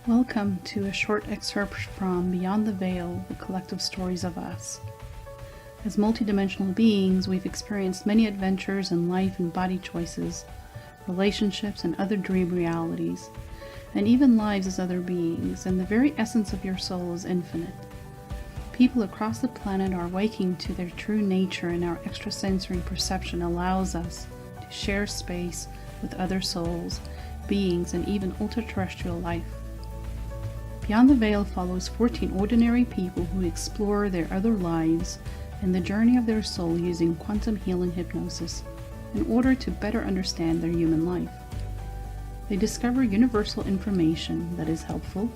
Welcome to a short excerpt from Beyond the Veil, the collective stories of us. As multidimensional beings, we've experienced many adventures in life and body choices, relationships and other dream realities, and even lives as other beings, and the very essence of your soul is infinite. People across the planet are waking to their true nature, and our extrasensory perception allows us to share space with other souls, beings, and even ultra-terrestrial life. Beyond the Veil follows 14 ordinary people who explore their other lives and the journey of their soul using quantum healing hypnosis in order to better understand their human life. They discover universal information that is helpful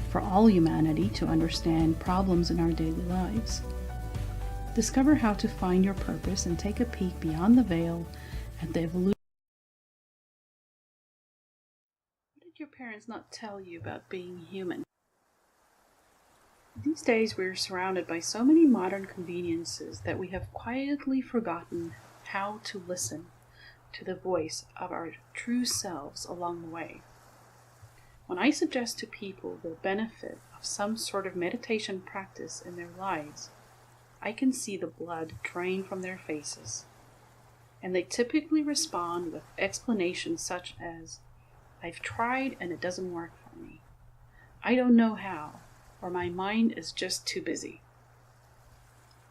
for all humanity to understand problems in our daily lives. Discover how to find your purpose and take a peek beyond the veil at the evolution. What did your parents not tell you about being human? These days we are surrounded by so many modern conveniences that we have quietly forgotten how to listen to the voice of our true selves along the way. When I suggest to people the benefit of some sort of meditation practice in their lives, I can see the blood drain from their faces, and they typically respond with explanations such as, "I've tried and it doesn't work for me. I don't know how, or my mind is just too busy."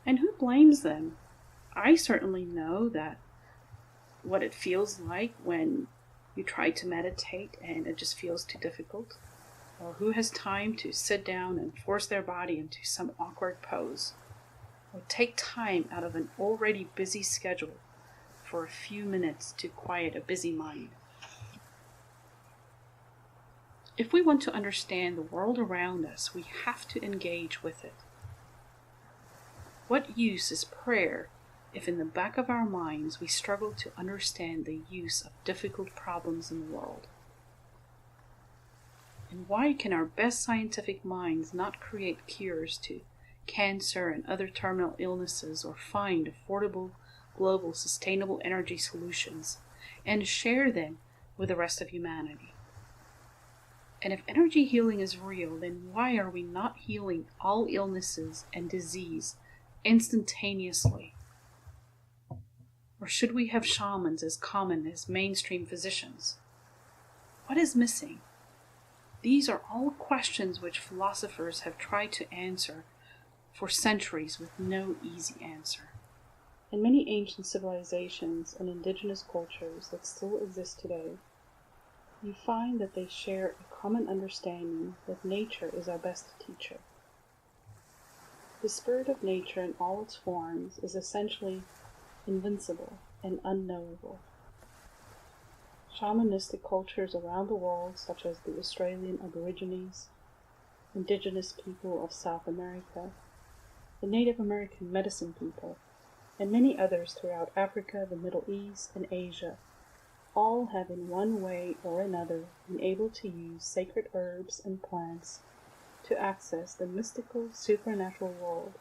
And who blames them? I certainly know that what it feels like when you try to meditate and it just feels too difficult, or who has time to sit down and force their body into some awkward pose, or take time out of an already busy schedule for a few minutes to quiet a busy mind. If we want to understand the world around us, we have to engage with it. What use is prayer if in the back of our minds we struggle to understand the use of difficult problems in the world? And why can our best scientific minds not create cures to cancer and other terminal illnesses, or find affordable, global, sustainable energy solutions and share them with the rest of humanity? And if energy healing is real, then why are we not healing all illnesses and disease instantaneously? Or should we have shamans as common as mainstream physicians? What is missing? These are all questions which philosophers have tried to answer for centuries with no easy answer. In many ancient civilizations and indigenous cultures that still exist today, you find that they share a common understanding that nature is our best teacher. The spirit of nature in all its forms is essentially invincible and unknowable. Shamanistic cultures around the world, such as the Australian Aborigines, indigenous people of South America, the Native American medicine people, and many others throughout Africa, the Middle East, and Asia, all have in one way or another been able to use sacred herbs and plants to access the mystical supernatural world,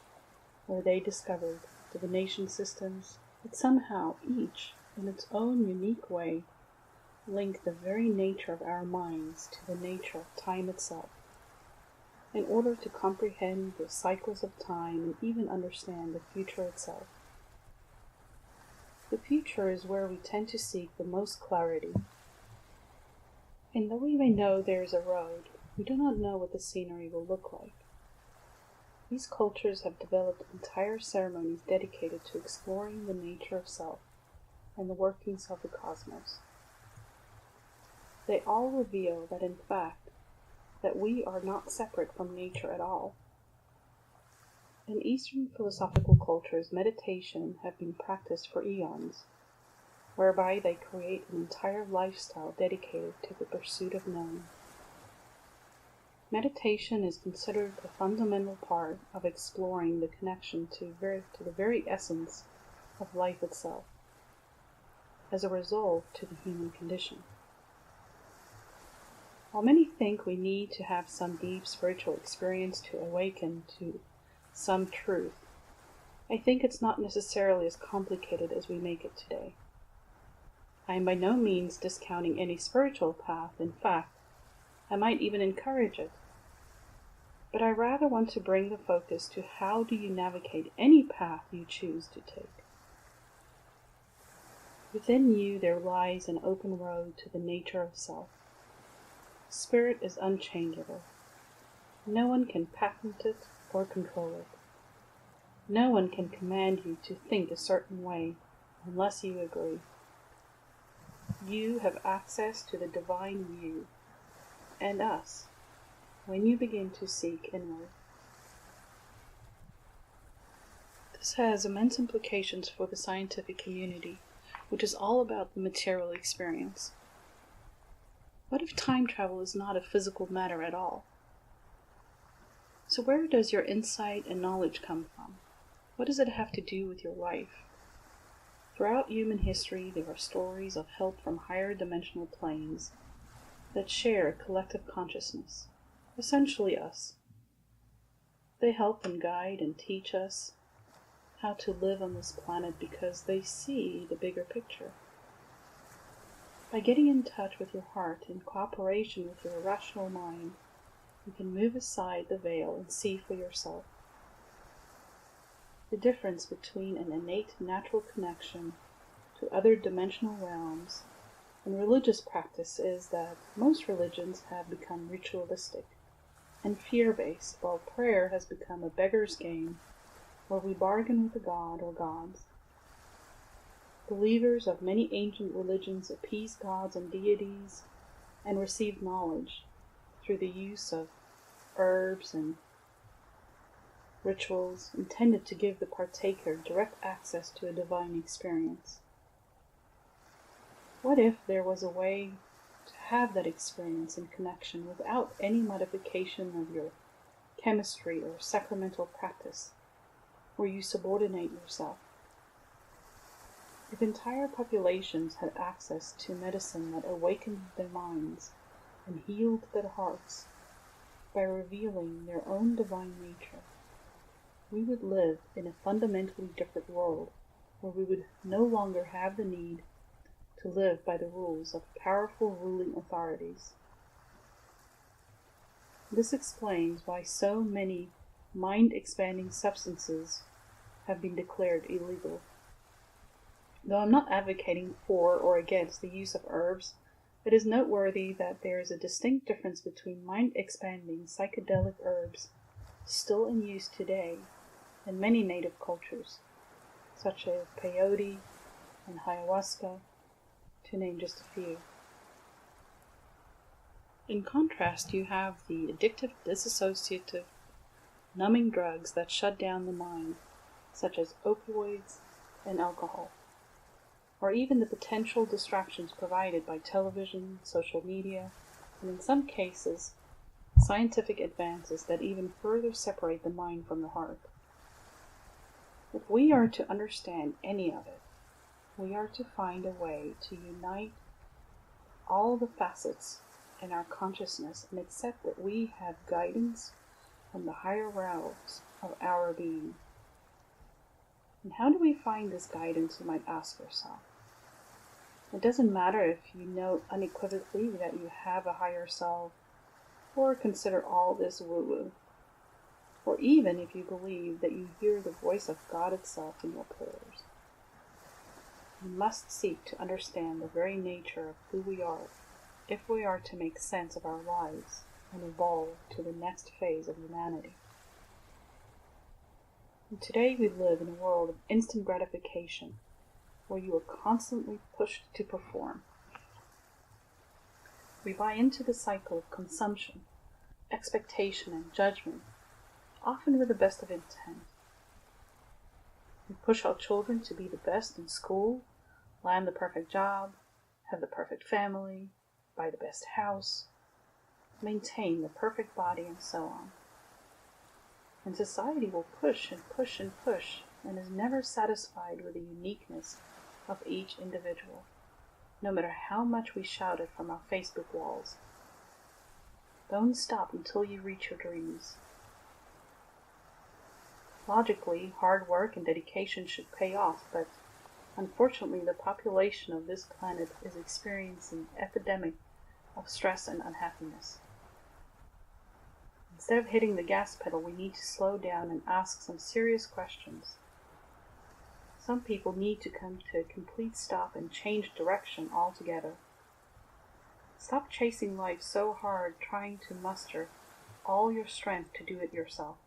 where they discovered divination systems that somehow each, in its own unique way, link the very nature of our minds to the nature of time itself, in order to comprehend the cycles of time and even understand the future itself. The future is where we tend to seek the most clarity. And though we may know there is a road, we do not know what the scenery will look like. These cultures have developed entire ceremonies dedicated to exploring the nature of self and the workings of the cosmos. They all reveal that in fact, that we are not separate from nature at all. In Eastern philosophical cultures, meditation have been practiced for eons, whereby they create an entire lifestyle dedicated to the pursuit of knowing. Meditation is considered a fundamental part of exploring the connection to the very essence of life itself, as a resolve to the human condition. While many think we need to have some deep spiritual experience to awaken to some truth, I think it's not necessarily as complicated as we make it today. I am by no means discounting any spiritual path. In fact, I might even encourage it. But I rather want to bring the focus to how do you navigate any path you choose to take. Within you there lies an open road to the nature of self. Spirit is unchangeable. No one can patent it or control it. No one can command you to think a certain way unless you agree. You have access to the divine you and us when you begin to seek inward. This has immense implications for the scientific community, which is all about the material experience. What if time travel is not a physical matter at all? So where does your insight and knowledge come from? What does it have to do with your life? Throughout human history, there are stories of help from higher dimensional planes that share a collective consciousness, essentially us. They help and guide and teach us how to live on this planet because they see the bigger picture. By getting in touch with your heart in cooperation with your rational mind, you can move aside the veil and see for yourself. The difference between an innate natural connection to other dimensional realms and religious practice is that most religions have become ritualistic and fear-based, while prayer has become a beggar's game where we bargain with a god or gods. Believers of many ancient religions appease gods and deities and receive knowledge through the use of herbs and rituals intended to give the partaker direct access to a divine experience. What if there was a way to have that experience and connection without any modification of your chemistry or sacramental practice, where you subordinate yourself? If entire populations had access to medicine that awakened their minds and healed their hearts by revealing their own divine nature, we would live in a fundamentally different world where we would no longer have the need to live by the rules of powerful ruling authorities. This explains why so many mind-expanding substances have been declared illegal. Though I'm not advocating for or against the use of herbs, it is noteworthy that there is a distinct difference between mind-expanding psychedelic herbs still in use today in many native cultures, such as peyote and ayahuasca, to name just a few. In contrast, you have the addictive, disassociative, numbing drugs that shut down the mind, such as opioids and alcohol, or even the potential distractions provided by television, social media, and in some cases, scientific advances that even further separate the mind from the heart. If we are to understand any of it, we are to find a way to unite all the facets in our consciousness and accept that we have guidance from the higher realms of our being. And how do we find this guidance, you might ask yourself? It doesn't matter if you know unequivocally that you have a higher self, or consider all this woo-woo, or even if you believe that you hear the voice of God itself in your prayers. We must seek to understand the very nature of who we are if we are to make sense of our lives and evolve to the next phase of humanity. And today we live in a world of instant gratification, where you are constantly pushed to perform. We buy into the cycle of consumption, expectation, and judgment, often with the best of intent. We push our children to be the best in school, land the perfect job, have the perfect family, buy the best house, maintain the perfect body, and so on. And society will push and push and push, and is never satisfied with the uniqueness of each individual, no matter how much we shout it from our Facebook walls. Don't stop until you reach your dreams. Logically, hard work and dedication should pay off, but unfortunately the population of this planet is experiencing an epidemic of stress and unhappiness. Instead of hitting the gas pedal, we need to slow down and ask some serious questions. Some people need to come to a complete stop and change direction altogether. Stop chasing life so hard, trying to muster all your strength to do it yourself.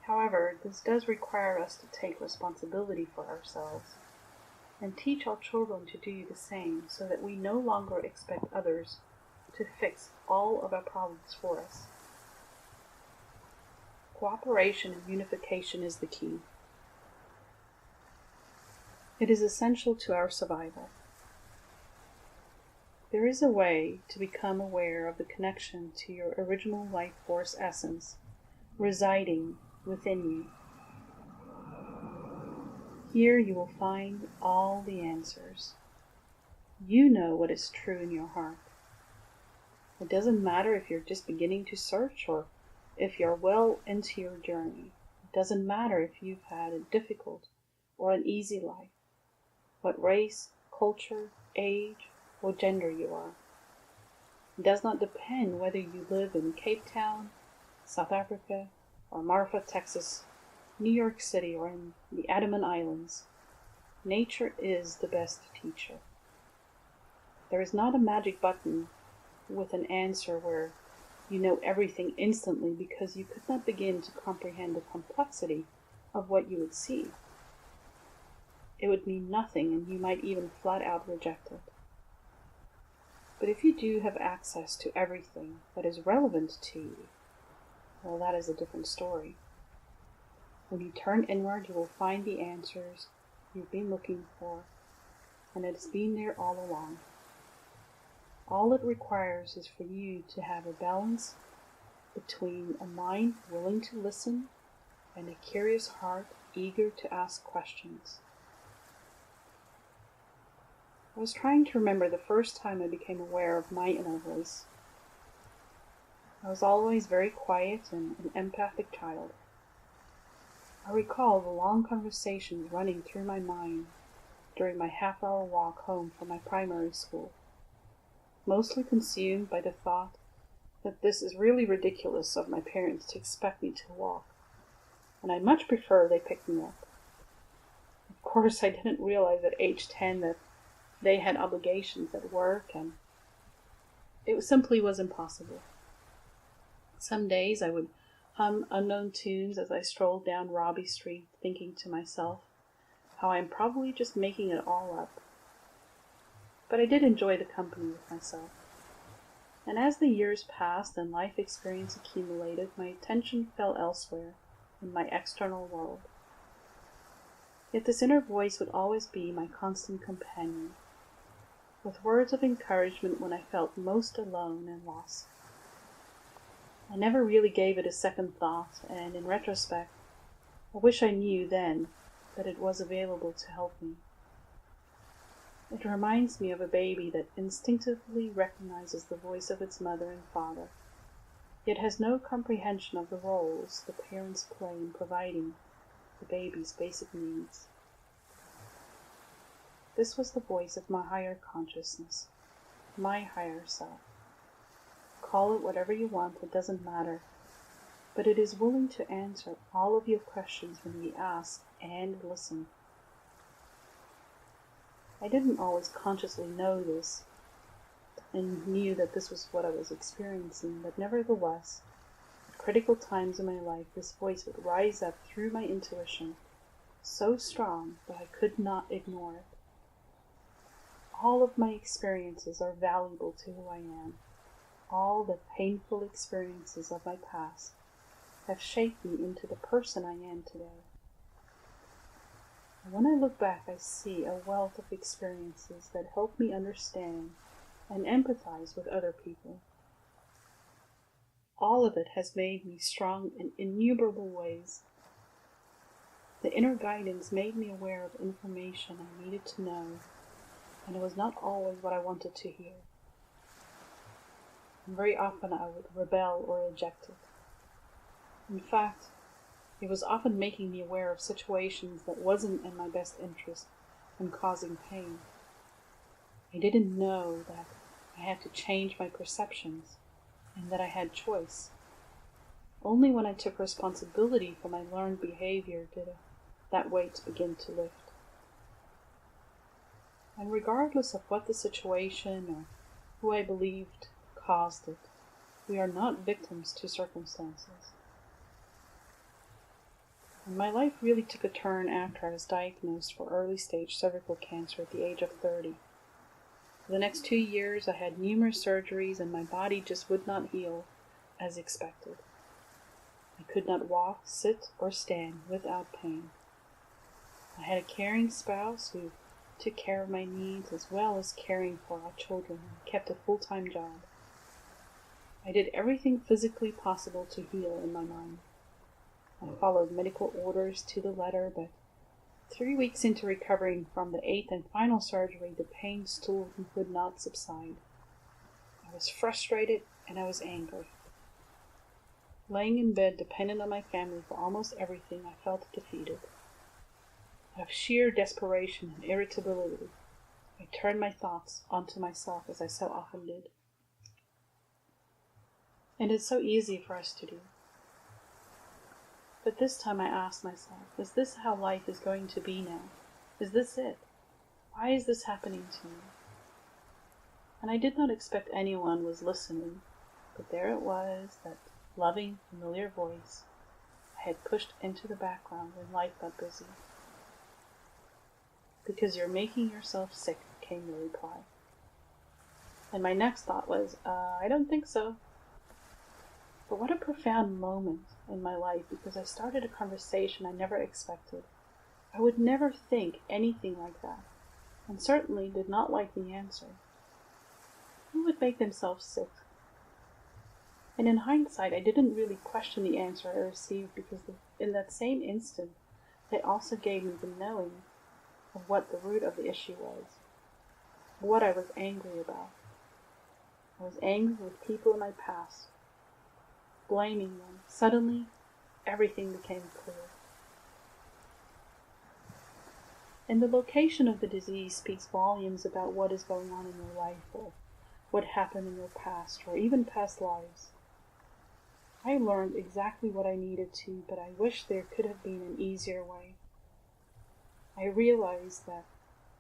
However, this does require us to take responsibility for ourselves and teach our children to do the same, so that we no longer expect others to fix all of our problems for us. Cooperation and unification is the key. It is essential to our survival. There is a way to become aware of the connection to your original life force essence residing within you. Here you will find all the answers. You know what is true in your heart. It doesn't matter if you're just beginning to search or if you're well into your journey. It doesn't matter if you've had a difficult or an easy life, what race, culture, age, or gender you are. It does not depend whether you live in Cape Town, South Africa, or Marfa, Texas, New York City, or in the Andaman Islands. Nature is the best teacher. There is not a magic button with an answer where you know everything instantly, because you could not begin to comprehend the complexity of what you would see. It would mean nothing, and you might even flat out reject it. But if you do have access to everything that is relevant to you, well, that is a different story. When you turn inward, you will find the answers you've been looking for, and it has been there all along. All it requires is for you to have a balance between a mind willing to listen and a curious heart eager to ask questions. I was trying to remember the first time I became aware of my inner voice. I was always very quiet and an empathic child. I recall the long conversations running through my mind during my half-hour walk home from my primary school, mostly consumed by the thought that this is really ridiculous of my parents to expect me to walk, and I'd much prefer they picked me up. Of course, I didn't realize at age 10 that they had obligations at work, and it simply was impossible. Some days I would hum unknown tunes as I strolled down Robbie Street, thinking to myself how I'm probably just making it all up. But I did enjoy the company with myself. And as the years passed and life experience accumulated, my attention fell elsewhere in my external world. Yet this inner voice would always be my constant companion, with words of encouragement when I felt most alone and lost. I never really gave it a second thought, and in retrospect, I wish I knew then that it was available to help me. It reminds me of a baby that instinctively recognizes the voice of its mother and father, yet has no comprehension of the roles the parents play in providing the baby's basic needs. This was the voice of my higher consciousness, my higher self. Call it whatever you want, it doesn't matter, but it is willing to answer all of your questions when we ask and listen. I didn't always consciously know this and knew that this was what I was experiencing, but nevertheless, at critical times in my life, this voice would rise up through my intuition, so strong that I could not ignore it. All of my experiences are valuable to who I am. All the painful experiences of my past have shaped me into the person I am today. And when I look back, I see a wealth of experiences that help me understand and empathize with other people. All of it has made me strong in innumerable ways. The inner guidance made me aware of information I needed to know, and it was not always what I wanted to hear. And very often I would rebel or reject it. In fact, it was often making me aware of situations that wasn't in my best interest and causing pain. I didn't know that I had to change my perceptions and that I had choice. Only when I took responsibility for my learned behavior did that weight begin to lift. And regardless of what the situation or who I believed caused it, we are not victims to circumstances. And my life really took a turn after I was diagnosed for early-stage cervical cancer at the age of 30. For the next 2 years, I had numerous surgeries and my body just would not heal as expected. I could not walk, sit, or stand without pain. I had a caring spouse who took care of my needs as well as caring for our children and kept a full-time job. I did everything physically possible to heal in my mind. I followed medical orders to the letter, but 3 weeks into recovering from the 8th and final surgery, the pain still would not subside. I was frustrated and I was angry. Laying in bed, dependent on my family for almost everything, I felt defeated. Out of sheer desperation and irritability, I turned my thoughts onto myself as I so often did. And it's so easy for us to do. But this time I asked myself, is this how life is going to be now? Is this it? Why is this happening to me? And I did not expect anyone was listening, but there it was, that loving, familiar voice I had pushed into the background when life got busy. Because you're making yourself sick, came the reply. And my next thought was, I don't think so. But what a profound moment in my life, because I started a conversation I never expected. I would never think anything like that, and certainly did not like the answer. Who would make themselves sick? And in hindsight, I didn't really question the answer I received, because in that same instant, it also gave me the knowing of what the root of the issue was, what I was angry about. I was angry with people in my past, blaming them. Suddenly, everything became clear. And the location of the disease speaks volumes about what is going on in your life, or what happened in your past, or even past lives. I learned exactly what I needed to, but I wish there could have been an easier way. I realized that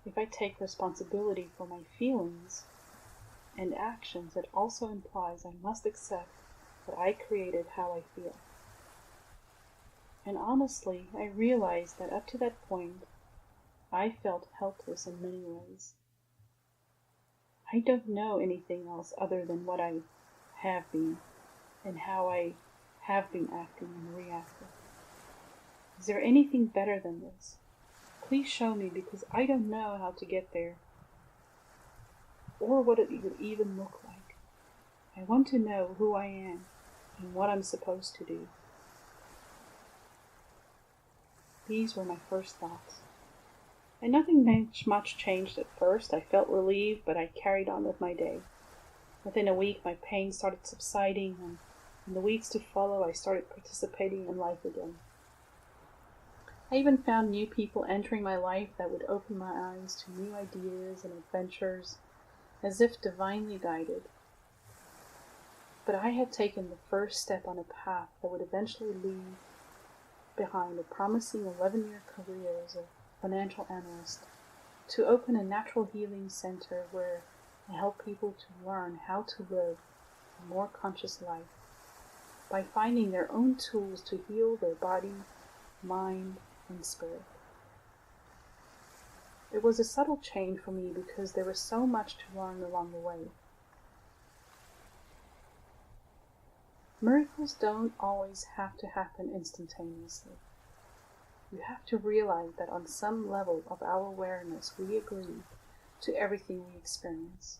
if I take responsibility for my feelings and actions, it also implies I must accept that I created how I feel. And honestly, I realized that up to that point, I felt helpless in many ways. I don't know anything else other than what I have been and how I have been acting and reacting. Is there anything better than this? Please show me, because I don't know how to get there or what it would even look like. I want to know who I am and what I'm supposed to do. These were my first thoughts. And nothing much changed at first. I felt relieved, but I carried on with my day. Within a week, my pain started subsiding, and in the weeks to follow, I started participating in life again. I even found new people entering my life that would open my eyes to new ideas and adventures, as if divinely guided. But I had taken the first step on a path that would eventually leave behind a promising 11-year career as a financial analyst, to open a natural healing center where I help people to learn how to live a more conscious life by finding their own tools to heal their body, mind, and spirit. It was a subtle change for me because there was so much to learn along the way. Miracles don't always have to happen instantaneously. You have to realize that on some level of our awareness, we agree to everything we experience.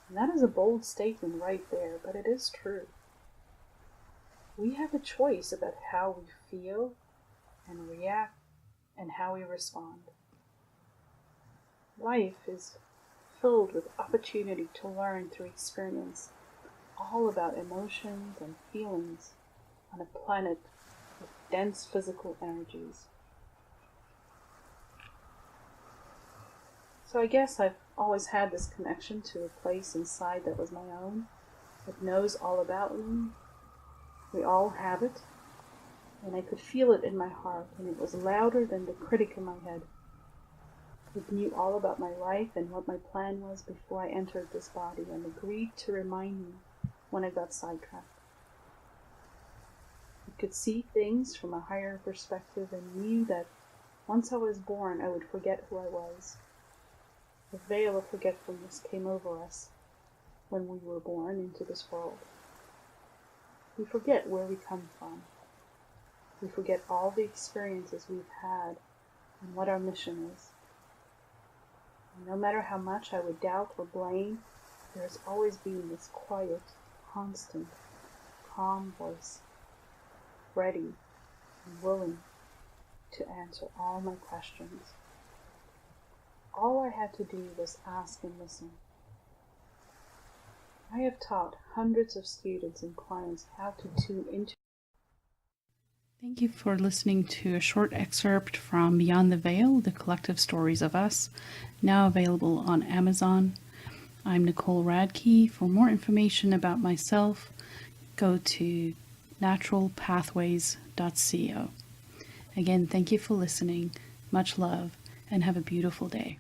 And that is a bold statement right there, but it is true. We have a choice about how we feel and react and how we respond. Life is filled with opportunity to learn through experience, all about emotions and feelings on a planet with dense physical energies. So I guess I've always had this connection to a place inside that was my own, It knows all about me. We all have it. And I could feel it in my heart, and it was louder than the critic in my head. It knew all about my life and what my plan was before I entered this body, and agreed to remind me when I got sidetracked. It could see things from a higher perspective and knew that once I was born, I would forget who I was. A veil of forgetfulness came over us when we were born into this world. We forget where we come from. We forget all the experiences we've had and what our mission is. And no matter how much I would doubt or blame, there has always been this quiet, constant, calm voice, ready and willing to answer all my questions. All I had to do was ask and listen. I have taught hundreds of students and clients how to tune into. Thank you for listening to a short excerpt from Beyond the Veil, The Collective Stories of Us, now available on Amazon. I'm Nicole Radke. For more information about myself, go to naturalpathways.co. Again, thank you for listening. Much love, and have a beautiful day.